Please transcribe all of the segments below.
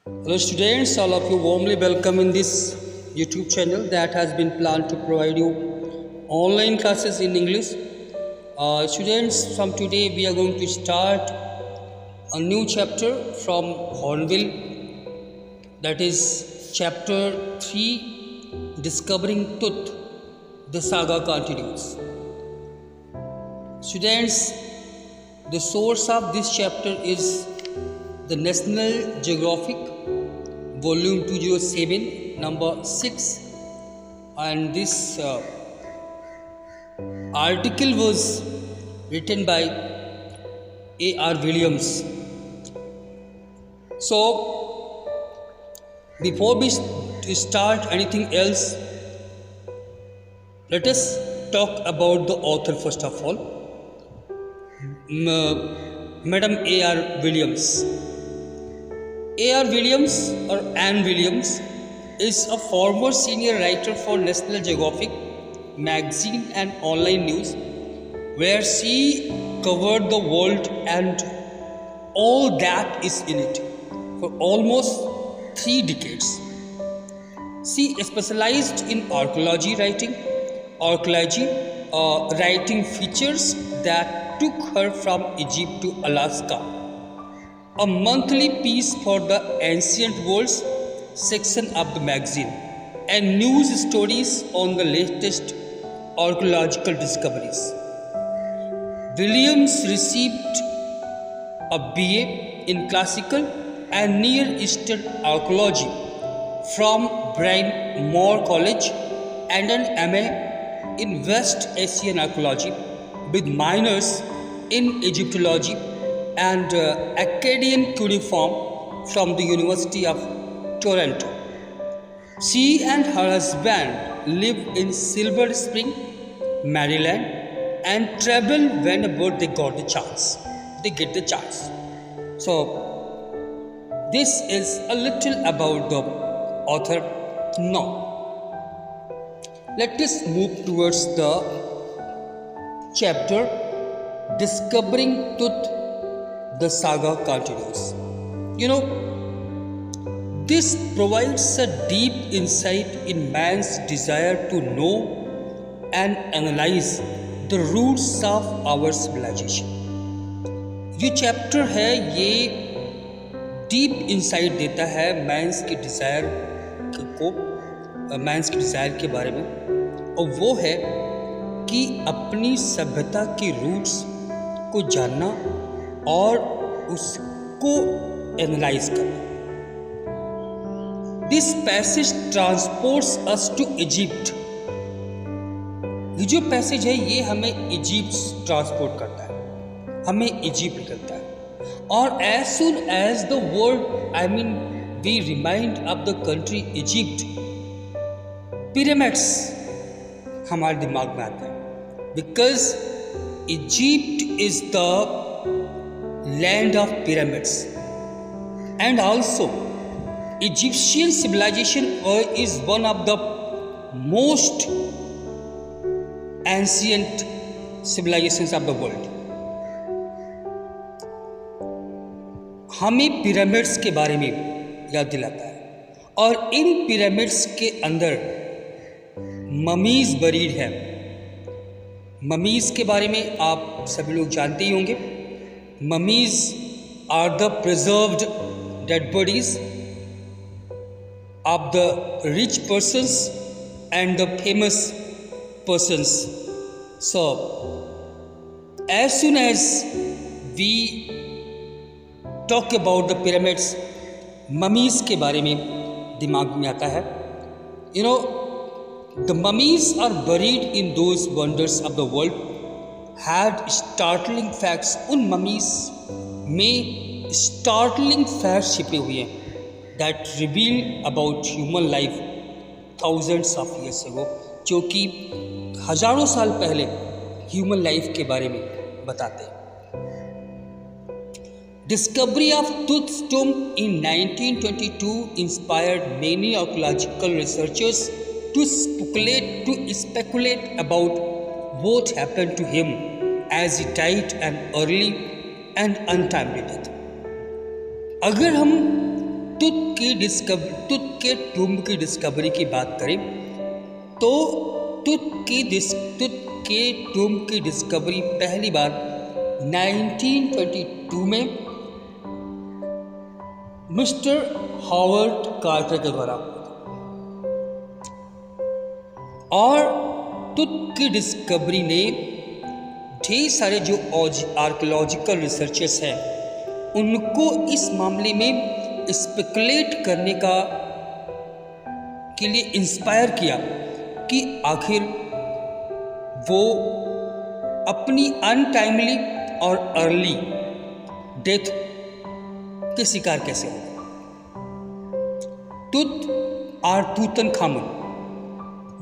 Hello students, all of you warmly welcome in this YouTube channel that has been planned to provide you online classes in English. Students, from today we are going to start a new chapter from Hornbill, that is chapter 3, Discovering Truth. The saga continues. Students, the source of this chapter is the National Geographic volume 207 number 6, and this article was written by A.R. Williams. So before we start anything else, let us talk about the author first of all, Madam A.R. Williams. A.R. Williams or Anne Williams is a former senior writer for National Geographic magazine and online news, where she covered the world and all that is in it for almost 3 decades. She specialized in archaeology writing features that took her from Egypt to Alaska, a monthly piece for the Ancient Worlds section of the magazine, and news stories on the latest archaeological discoveries. Williams received a BA in Classical and Near Eastern Archaeology from Bryn Mawr College and an MA in West Asian Archaeology with minors in Egyptology and Akkadian cuneiform from the University of Toronto. She and her husband live in Silver Spring, Maryland, and travel whenever they get the chance. So this is a little about the author. Now let us move towards the chapter Discovering Truth. The saga continues. This provides a deep insight in man's desire to know and analyze the roots of our civilization. ये chapter है, ये deep insight देता है men's की desire के बारे में, और वो है कि अपनी सभ्यता की रूट्स को जानना और उसको एनालाइज करना. This passage transports us to Egypt. ये जो पैसेज है ये हमें इजिप्ट ट्रांसपोर्ट करता है, हमें इजिप्ट करता है. और as soon as the word we remind of the country Egypt, pyramids हमारे दिमाग में आता है, because Egypt is the land of pyramids, and also Egyptian civilization is one of the most ancient civilizations of the world. हमें pyramids के बारे में याद दिलाता है, और इन पिरामिड्स के अंदर ममीज बरीड है. ममीज के बारे में आप सभी लोग जानते ही होंगे. Mummies are the preserved dead bodies of the rich persons and the famous persons. So, as soon as we talk about the pyramids, mummies के बारे में दिमाग में आता है. The mummies are buried in those wonders of the world. had startling facts. उन mummies में startling facts छिपे हुए हैं that reveal about human life thousands of years ago, जो कि हजारों साल पहले ह्यूमन लाइफ के बारे में बताते हैं. Discovery of Tooth Tomb in 1922 inspired many archaeological researchers to speculate about what happened to him as he died an early and untimely death. अगर हम तुत के टूम्ब की डिस्कवरी की बात करें तो तुत के टूम्ब की डिस्कवरी पहली बार 1922 में मिस्टर हॉवर्ड कार्टर के द्वारा और तुत की डिस्कवरी ने ढेर सारे जो आर्कियोलॉजिकल रिसर्चर्स हैं उनको इस मामले में स्पेकुलेट करने के लिए इंस्पायर किया कि आखिर वो अपनी अनटाइमली और अर्ली डेथ के शिकार कैसे हो। Tutankhamun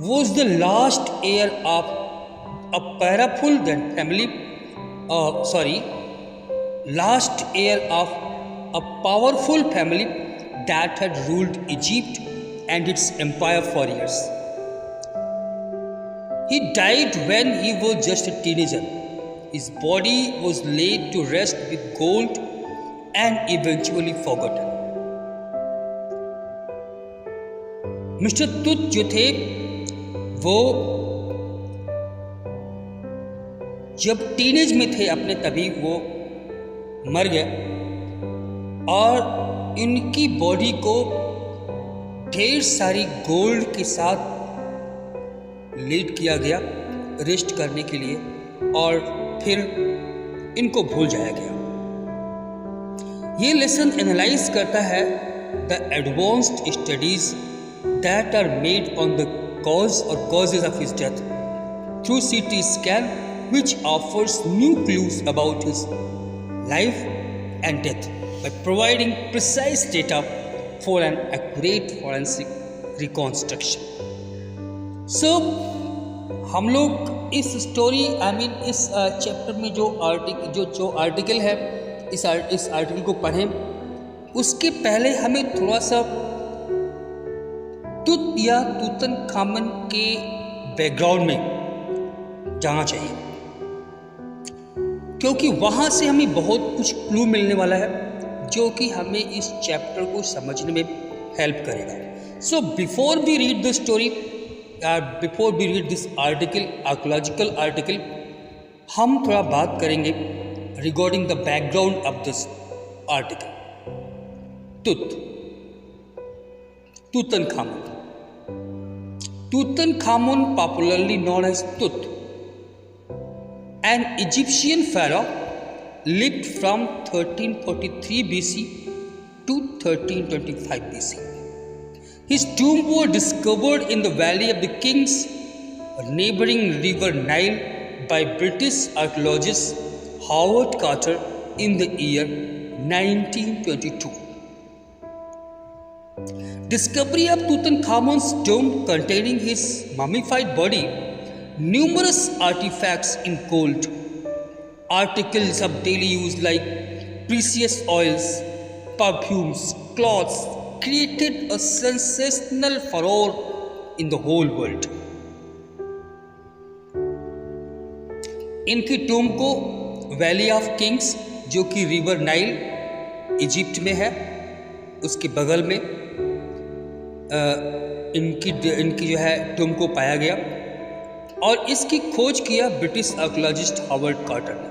was the last heir of a powerful family. Last heir of a powerful family that had ruled Egypt and its empire for years. He died when he was just a teenager. His body was laid to rest with gold and eventually forgotten. Mister Tut जो थे वो जब teenage में थे अपने तभी वो मर गए और इनकी बॉडी को ढेर सारी गोल्ड के साथ लेट किया गया रेस्ट करने के लिए और फिर इनको भूल जाया गया। ये लेसन एनालाइज करता है the advanced studies that are made on the cause or causes of his death through CT scan, which offers new clues about his life and death by providing precise data for an accurate forensic reconstruction. So, हम लोग इस story इस chapter में जो article है इस article को पढ़ें उसके पहले हमें थोड़ा सा तुत या तूतनखामन के बैकग्राउंड में जाना चाहिए क्योंकि वहाँ से हमें बहुत कुछ क्लू मिलने वाला है जो कि हमें इस चैप्टर को समझने में हेल्प करेगा। So before we read the story before we read this archaeological article हम थोड़ा बात करेंगे regarding the background of this article. Tutankhamun. Tutankhamun, popularly known as Tut, an Egyptian pharaoh, lived from 1343 BC to 1325 BC. His tomb was discovered in the Valley of the Kings, a neighboring river Nile, by British archaeologist Howard Carter in the year 1922. Discovery of Tutankhamun's tomb containing his mummified body, numerous artifacts in gold, articles of daily use like precious oils, perfumes, cloths, created a sensational furore in the whole world. इनकी टूम को valley of Kings जो कि river Nile Egypt में है उसके बगल में इनकी जो है टूम को पाया गया और इसकी खोज किया ब्रिटिश आर्कियोलॉजिस्ट हावर्ड कार्टर ने।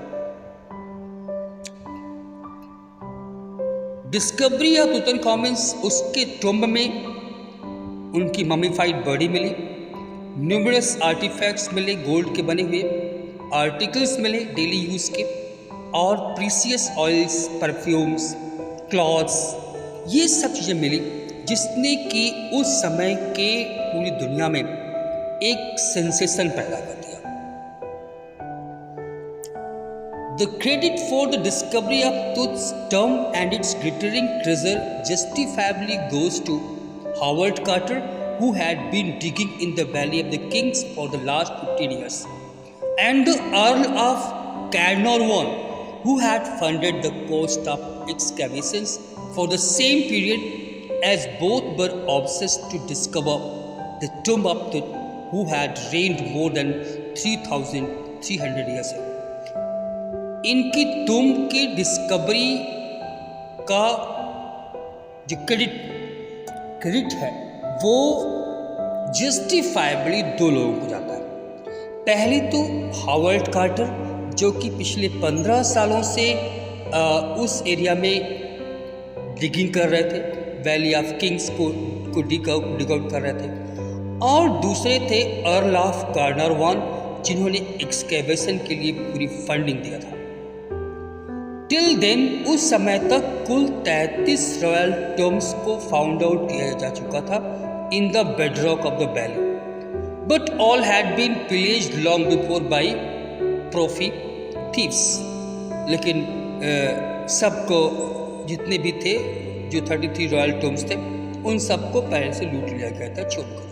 डिस्कवरी ऑफ तुतनखामुन, उसके टूम में उनकी ममीफाइड बॉडी मिली, न्यूमरस आर्टिफैक्ट्स मिले गोल्ड के बने हुए, आर्टिकल्स मिले डेली यूज के और प्रीसियस ऑयल्स, परफ्यूम्स, क्लॉथ्स, ये सब चीज़ें मिली जिसने कि उस समय के पूरी दुनिया में एक सेंसेशन पैदा कर दिया। The credit for the discovery of Tut's tomb and its glittering treasure justifiably goes to Howard Carter, who had been digging in the Valley of the Kings for the last 15 years, and the Earl of Carnarvon, who had funded the cost of excavations for the same period, as both were obsessed to discover the tomb of Tut, who had reigned more than 3,300 years ago. इनकी टूम की discovery का जो credit है वो जस्टिफाइबली दो लोगों को जाता है। पहले तो हावर्ड कार्टर, जो कि पिछले 15 सालों से उस एरिया में डिगिंग कर रहे थे, वैली ऑफ किंग्स को डिग आउट कर रहे थे, और दूसरे थे अर्ल ऑफ गार्नरवान, जिन्होंने एक्सकेवेशन के लिए पूरी फंडिंग दिया था। टिल देन उस समय तक कुल 33 रॉयल टॉम्ब्स को फाउंड आउट किया जा चुका था in the bedrock of the valley, but all had been pillaged long before by trophy thieves. लेकिन सबको, जितने भी थे, जो 33 रॉयल टॉम्ब्स थे, उन सबको पहले से लूट लिया गया था चोर कर।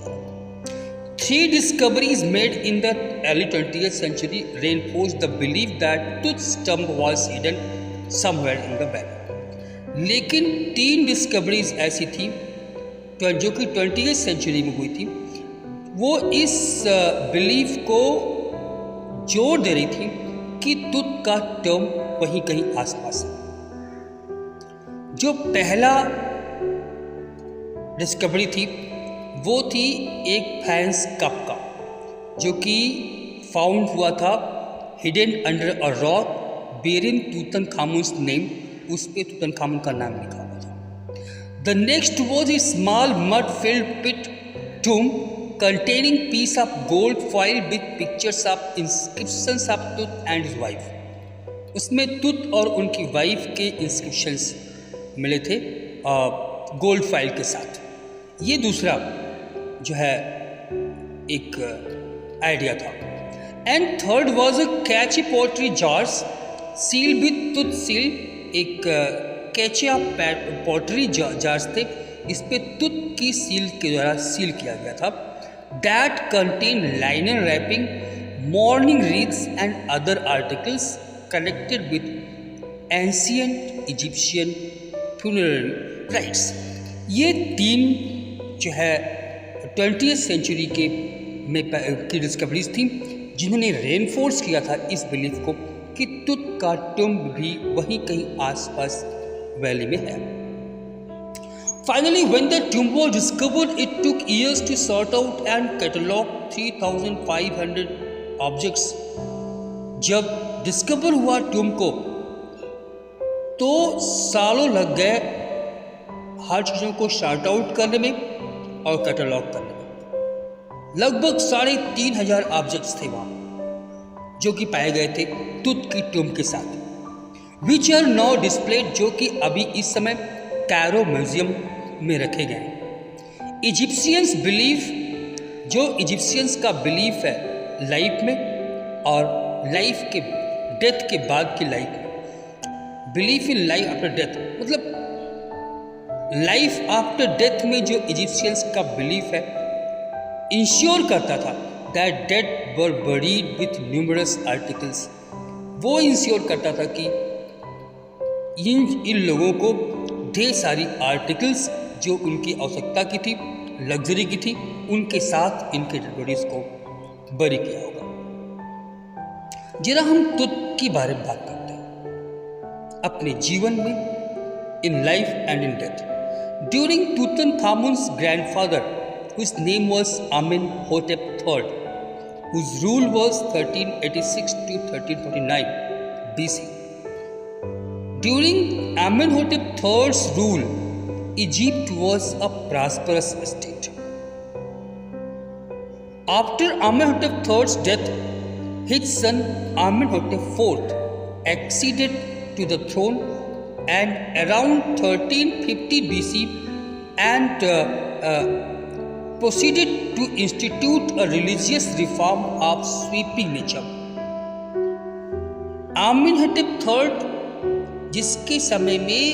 3 discoveries made in the early 20th century reinforced the belief that Tut's tomb was hidden somewhere in the valley. लेकिन 3 डिस्कवरीज ऐसी थी जो कि 20th सेंचुरी में हुई थी, वो इस बिलीफ को जोर दे रही थी कि तुत का टर्म वहीं कहीं आसपास है। जो पहला डिस्कवरी थी वो थी एक फैंस कप का, जो कि फाउंड हुआ था hidden under a rock bearing Tutankhamun's name, उस पे तूतनखामुन का नाम लिखा हुआ था। The next was a small mud filled pit tomb containing piece of gold foil with pictures of inscriptions of Tut and his wife. उसमें तुत और उनकी वाइफ के इंस्क्रिप्शंस मिले थे गोल्ड फाइल के साथ। ये दूसरा जो है एक आइडिया था। And third was a cache pottery jars seal with Tut seal, एक कैचिया पोट्री जार्स थे, इस पे तुत की सील के द्वारा सील किया गया था। That contain linen wrapping, mourning wreaths and other articles connected with ancient Egyptian funerary rites. ये 3 जो है 20th सेंचुरी की डिस्कवरीज थी, जिन्होंने रेनफोर्स किया था इस बिलीफ को कि तुत का टुम्ब भी वहीं कहीं आसपास वैली में है। Finally, when the tomb was discovered, it took years to sort out and catalog 3,500 objects. जब डिस्कवर हुआ टूम को तो सालों लग गए हर चीज़ों को शार्ट आउट करने में और कैटलॉग करने में। लगभग 3,500 ऑब्जेक्ट्स थे वहाँ, जो कि पाए गए थे तुत की टूम के साथ, विच आर नाउ डिस्प्लेड, जो कि अभी इस समय कायरो म्यूजियम में रखे गए। इजिप्शियंस बिलीफ, जो इजिप्शियंस का बिलीफ है लाइफ में और लाइफ के डेथ के बाद की लाइफ में, belief in life after death, मतलब लाइफ आफ्टर डेथ में जो इजिप्शियंस का बिलीफ है, इंश्योर करता था that dead were buried with numerous articles. वो इंश्योर करता था कि इन लोगों को ढेर सारी आर्टिकल्स जो उनकी आवश्यकता की थी, लग्जरी की थी, उनके साथ इनके डेड बॉडीज को बरी किया होगा। जरा हम तुत के बारे में बात करते हैं अपने जीवन में, in life and in death. During Tutankhamun's grandfather, whose name was Amenhotep III, whose rule was 1386 to 1349 BC. During Amenhotep III's rule, Egypt was a prosperous state. After Amenhotep III's death, his son Amenhotep IV acceded to the throne, and around 1350 BC and proceeded to institute a religious reform of sweeping nature. Amenhotep III, जिसके समय में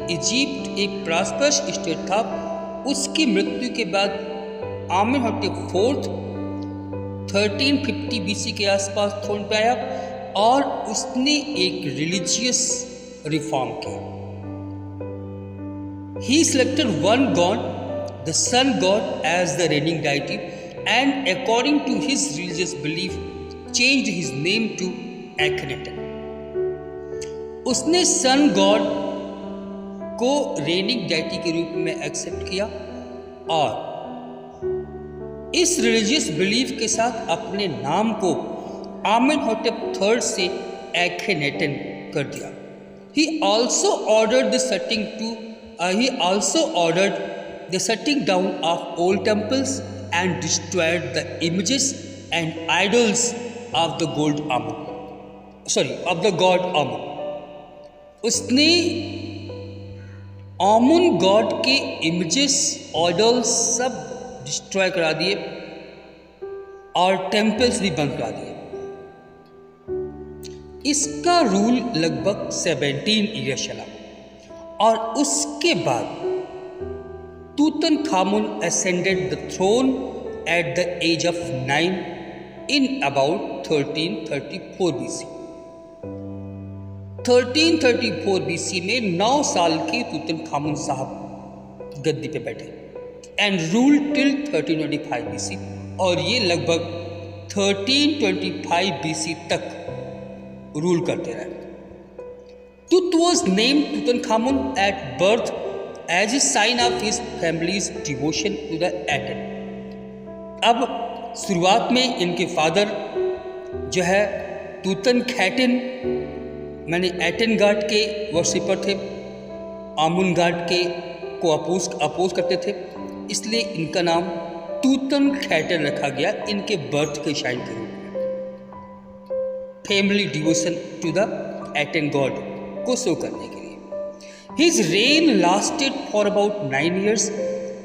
Egypt एक prosperous state था, उसकी मृत्यु के बाद आमेनहोटेप IV 1350 BC के आसपास थ्रोन पे आया और उसने एक रिलीजियस रिफॉर्म किया। He selected one god, the sun god, as the reigning deity, and according to his religious belief, changed his name to Akhenaten. उसने सन गॉड को रेनिंग डेटी के रूप में एक्सेप्ट किया और इस रिलीजियस बिलीफ के साथ अपने नाम को आमेनहोटेप III से एखेनेटन कर दिया। He also ordered the shutting down of old temples and destroyed the images and idols of the god Amun. उसने आमुन गॉड के इमेजेस आइडल्स सब डिस्ट्रॉय करा दिए और टेम्पल्स भी बंद करा दिए। इसका रूल लगभग 17 ईयर चला और उसके बाद Tutankhamun ascended the throne at the age of 9 in about 1334 BC. 1334 BC में 9 साल के तूतनखामुन साहब गद्दी पे बैठे एंड रूल टिल 1325 BC और ये लगभग 1325 BC तक रूल करते रहे। Tut was named Tutankhamun at birth as a sign of his family's devotion to the Aten. अब शुरुआत में इनके फादर जो है तूतनखैटन माने एटन गॉड के वर्शिपर थे, आमुन गॉड के को अपोज करते थे, इसलिए इनका नाम तूतनखैटन रखा गया इनके बर्थ के शाइन के रूप में, family devotion to the Aten god को शो करने के लिए। His reign lasted for about 9 years.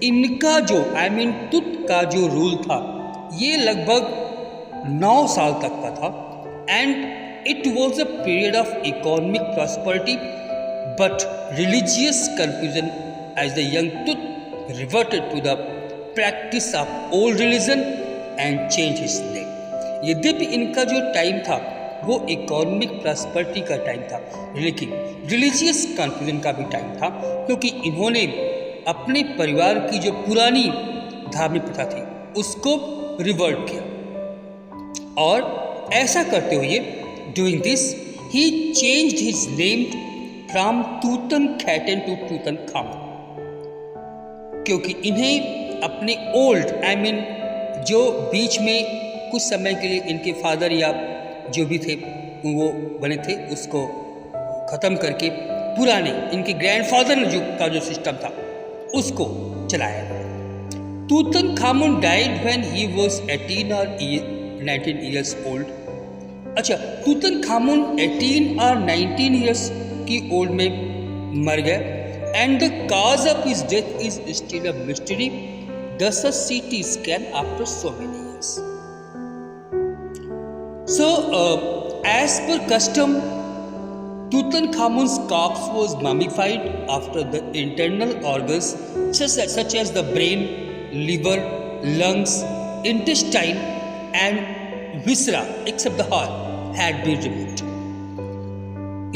इनका जो तुत का जो रूल था ये लगभग 9 साल तक का था and it was a period of economic prosperity but religious confusion as the young Tut reverted to the practice of old religion and change his name. यद्यपि इनका जो टाइम था वो इकोनॉमिक प्रॉस्पेरिटी का टाइम था, लेकिन रिलीजियस कन्फ्यूजन का भी टाइम था क्योंकि इन्होंने अपने परिवार की जो पुरानी धार्मिक प्रथा थी उसको रिवर्ट किया और ऐसा करते हुए doing this he changed his name from Tutankhaten to Tutankhamun, क्योंकि इन्हें अपने ओल्ड जो बीच में कुछ समय के लिए इनके फादर या जो भी थे वो बने थे उसको ख़त्म करके पुराने इनके ग्रैंडफादर ने जो सिस्टम था उसको चलाया गया। Tutankhamun died when he was 18 और 19 इयर्स ओल्ड। अच्छा, तूतनखामुन 18 और 19 इयर्स की ओल्ड में मर गए and the cause of his death is still a mystery, thus a CT scan after so many years. So, as per custom, Tutankhamun's corpse was mummified after the internal organs such as the brain, liver, lungs, intestine and viscera except the heart had been removed.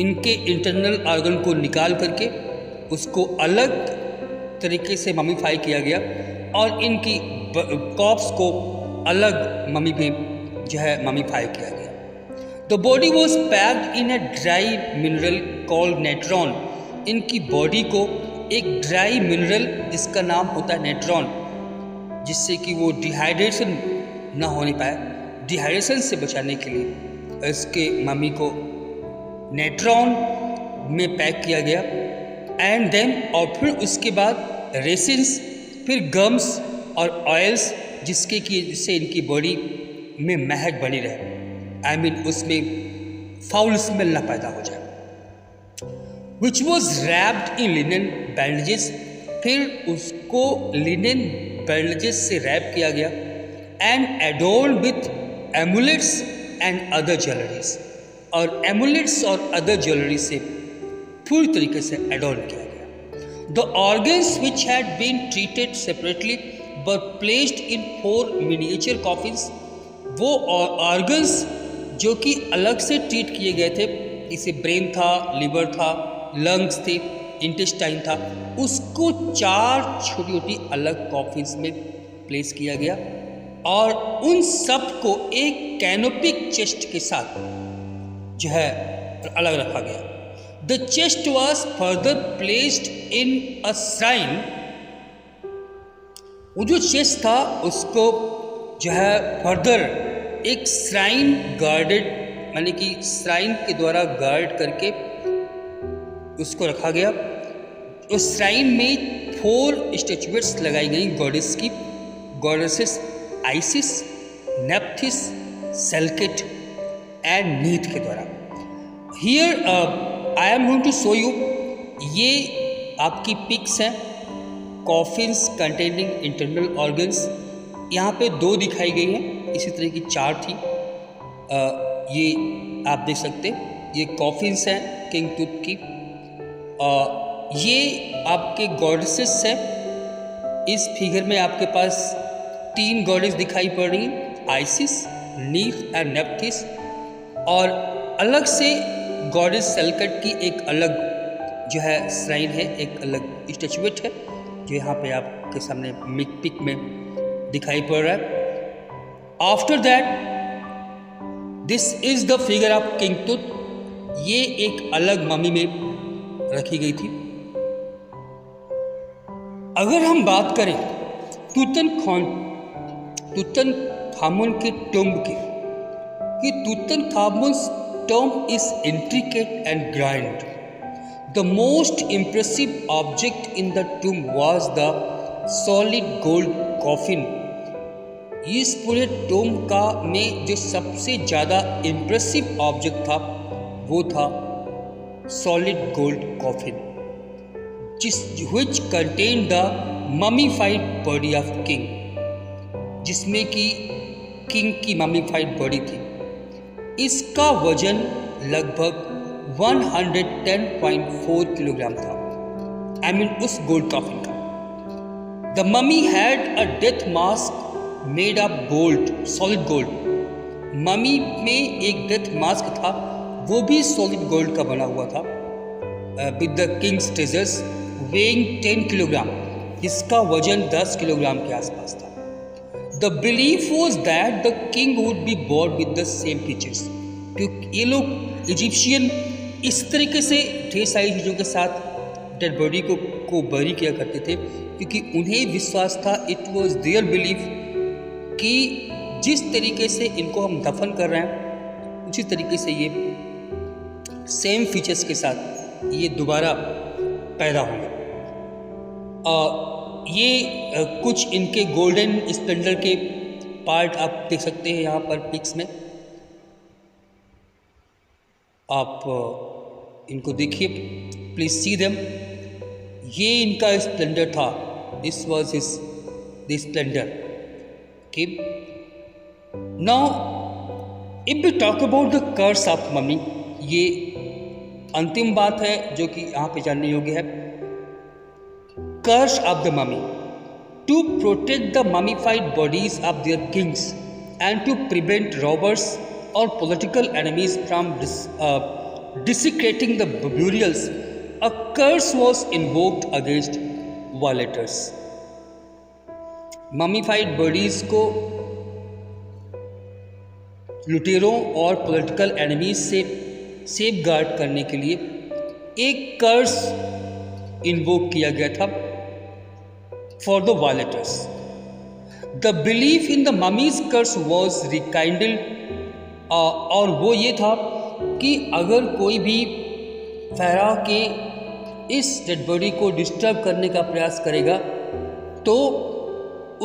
इनके internal organ को निकाल करके उसको अलग तरीके से ममीफाई किया गया और इनकी कॉर्प्स को अलग मम्मी में जो है ममीफाई किया गया। The body was packed in a dry mineral called Natron. इनकी बॉडी को एक ड्राई मिनरल जिसका नाम होता है नेट्रॉन, जिससे कि वो डिहाइड्रेशन ना होने पाए, डिहाइड्रेशन से बचाने के लिए इसके मम्मी को नेट्रॉन में पैक किया गया एंड देन और फिर उसके बाद रेसिन्स, फिर गम्स और ऑयल्स जिससे इनकी बॉडी में महक बनी रहे, उसमें फाउल स्मेल ना पैदा हो जाए। Which was wrapped in linen bandages, फिर उसको लिनन बैंडेजेस से रैप किया गया and adorned with amulets and other jewelleries, और एमुलेट्स और अदर ज्वेलरी से पूरी तरीके से एडोर्न किया गया। The organs which had been treated separately but placed in 4 miniature coffins, वो ऑर्गन्स जो कि अलग से ट्रीट किए गए थे, जैसे ब्रेन था, लिवर था, लंग्स थे, इंटेस्टाइन था, उसको 4 छोटी छोटी अलग कॉफिन्स में प्लेस किया गया और उन सब को एक कैनोपिक चेस्ट के साथ जो है अलग रखा गया। The chest was further placed in a shrine. वो जो चेस्ट था उसको जो है फर्दर एक श्राइन गार्डेड, यानी कि श्राइन के द्वारा गार्ड करके उसको रखा गया। उस श्राइन में 4 स्टैचुएट्स लगाई गई गॉडेस की, goddesses Isis, Nephthys, Selket and Neith के द्वारा। Here I am going to show you, ये आपकी पिक्स हैं कॉफिन्स कंटेनिंग इंटरनल ऑर्गन्स। यहाँ पे 2 दिखाई गई हैं, इसी तरह की 4 थी। ये आप देख सकते, ये कॉफिन्स हैं किंग टूथ की। ये आपके गॉडेसेस हैं। इस फिगर में आपके पास 3 गॉडेस दिखाई पड़ रही हैं, आइसिस, नीथ एंड नेप्थिस, और अलग से गॉडेस सेल्केट की एक अलग जो है श्राइन है, एक अलग स्टैचुएट है जो यहाँ पे आपके सामने मिक पिक में दिखाई पड़ रहा है। After that this is the figure of king tooth. ये एक अलग मम्मी में रखी गई थी। अगर हम बात करें तूतनखामुन के टुम्ब की, कि तूतनखामुन्स tomb is intricate and grand. The most impressive object in the tomb was the solid gold coffin. इस पूरे टोम का में जो सबसे ज़्यादा इम्प्रेसिव ऑब्जेक्ट था वो था solid gold coffin, which contained the mummified body of king, जिसमें कि किंग की मम्मीफाइड बॉडी थी। इसका वजन लगभग 110.4 किलोग्राम था, उस गोल्ड कॉफिन का। The mummy had a death mask made of gold, solid gold. Mummy में एक डेथ मास्क था, वो भी सॉलिड गोल्ड का बना हुआ था, with the Kings treasures, weighing 10 kilogram. इसका वजन 10 किलोग्राम के आसपास था। The belief was that the king would be buried with the same features, क्योंकि ये लोग इजिप्शियन इस तरीके से ढेर सारी चीज़ों के साथ डेड बॉडी को बरी किया करते थे, क्योंकि उन्हें विश्वास था, इट वॉज देयर बिलीफ, कि जिस तरीके से इनको हम दफन कर रहे हैं उसी तरीके से ये सेम फीचर्स के साथ ये दोबारा पैदा होंगे। ये कुछ इनके गोल्डन स्प्लेंडर के पार्ट आप देख सकते हैं यहाँ पर पिक्स में। आप इनको देखिए, प्लीज सी देम। ये इनका स्प्लेंडर था, this was his the splendour. Okay, now if we talk about the curse of mummy, ये अंतिम बात है जो कि यहाँ पे जानने योग्य है। Curse of the mummy. To protect the mummified bodies of their kings and to prevent robbers or political enemies from desecrating the burials, a curse was invoked against violators. Mummified bodies को लुटेरों और political enemies से safe guard करने के लिए एक कर्स invoke किया गया था for the violators. The belief in the mummy's curse was rekindled, और वो ये था कि अगर कोई भी फहरा के इस डेड बॉडी को डिस्टर्ब करने का प्रयास करेगा तो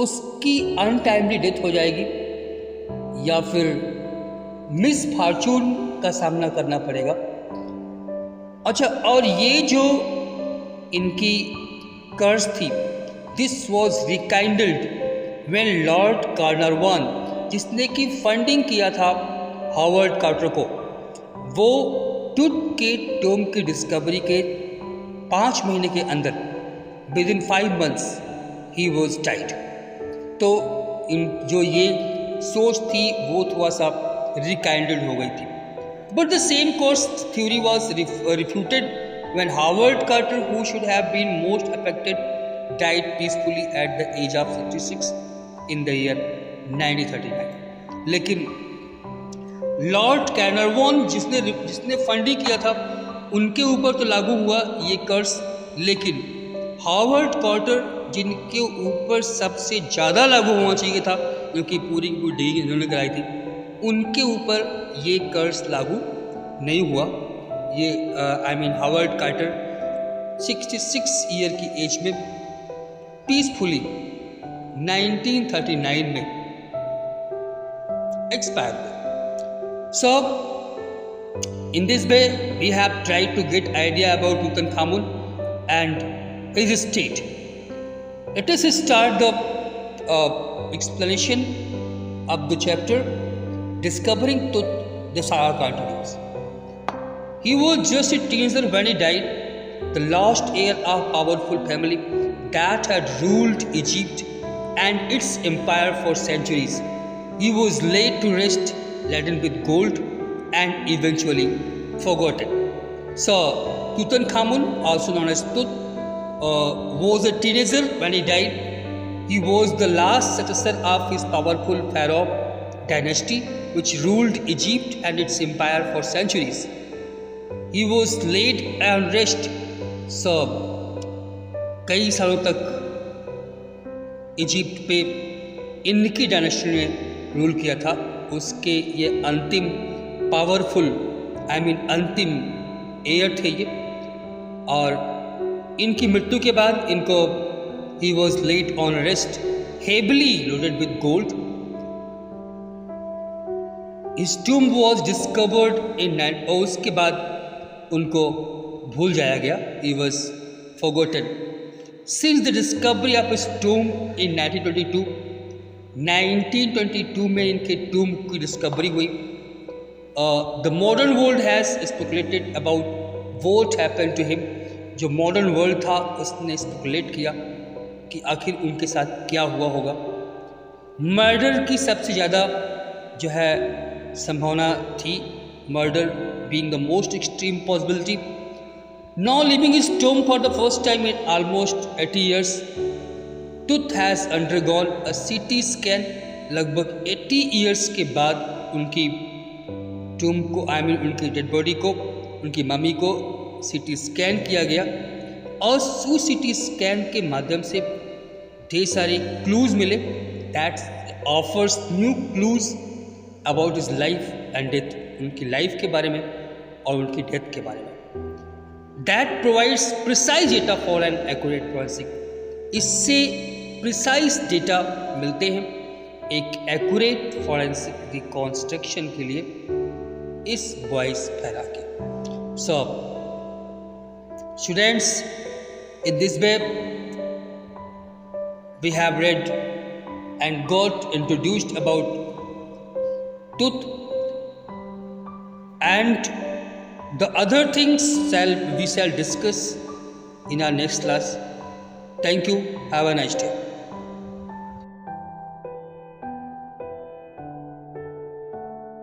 उसकी अनटाइमली डेथ हो जाएगी या फिर मिस फॉर्चून का सामना करना पड़ेगा। अच्छा, और ये जो इनकी कर्स थी, दिस वॉज रिकाइंडल्ड व्हेन लॉर्ड कार्नरवन, जिसने कि फंडिंग किया था हावर्ड कार्टर को, वो टूथ के टोम की डिस्कवरी के 5 महीने के अंदर, with in 5 months he was died. तो इन जो ये सोच थी वो थोड़ा सा रिकाइंडल्ड हो गई थी। But the same course theory was refuted when Howard Carter, who should have been most affected, died peacefully at the age of 66 in the year 1939। लेकिन लॉर्ड कैनरवॉन जिसने फंडिंग किया था उनके ऊपर तो लागू हुआ ये कर्ज, लेकिन हॉवर्ड कार्टर जिनके ऊपर सबसे ज़्यादा लागू होना चाहिए था, क्योंकि पूरी की पूरी डिग्री इन्होंने कराई थी, उनके ऊपर ये कर्ज लागू नहीं हुआ। ये हॉवर्ड कार्टर 66 ईयर की एज में पीसफुली 1939 में एक्सपायर हुए। सो in this way we have tried to get idea about Tutankhamun and his state. Let us start the explanation of the chapter discovering Tut, the saga continues. He was just a teenager when he died, the last heir of a powerful family that had ruled Egypt and its empire for centuries. He was laid to rest, laden with gold, and eventually forgotten. So, Tutankhamun, also known as Tut, was a teenager when he died. He was the last successor of his powerful pharaoh dynasty, which ruled Egypt and its empire for centuries. He was laid on rest. So, कई सालों तक Egypt पे इनकी dynasty ने rule किया था। उसके ये अंतिम पावरफुल अंतिम एयर थे ये, और इनकी मृत्यु के बाद इनको he was laid on rest heavily loaded with gold. His tomb was discovered in, और उसके बाद उनको भूल जाया गया. He was forgotten. Since the discovery of his tomb in 1922 में इनके टूम की डिस्कवरी हुई. The modern world has speculated about what happened to him. जो मॉडर्न वर्ल्ड था उसने स्पेकुलेट किया कि आखिर उनके साथ क्या हुआ होगा. मर्डर की सबसे ज़्यादा जो है संभावना थी, murder being the most extreme possibility. Now living his tomb for the first time in almost 80 years, Tut has undergone a CT scan. लगभग 80 years के बाद उनकी टूम को उनकी डेड बॉडी को, उनकी मम्मी को CT स्कैन किया गया, और उस CT स्कैन के माध्यम से ढेर सारे क्लूज मिले. That offers new clues about his life and death. उनकी लाइफ के बारे में और उनकी डेथ के बारे में. That provides precise data for an accurate forensic. इससे प्रिसाइज डेटा मिलते हैं एक एक्यूरेट फॉरेंसिक रिकॉन्स्ट्रक्शन के लिए इस वॉइस फैला के. So students, in this way we have read and got introduced about Tut, and the other things we shall discuss in our next class. Thank you. Have a nice day.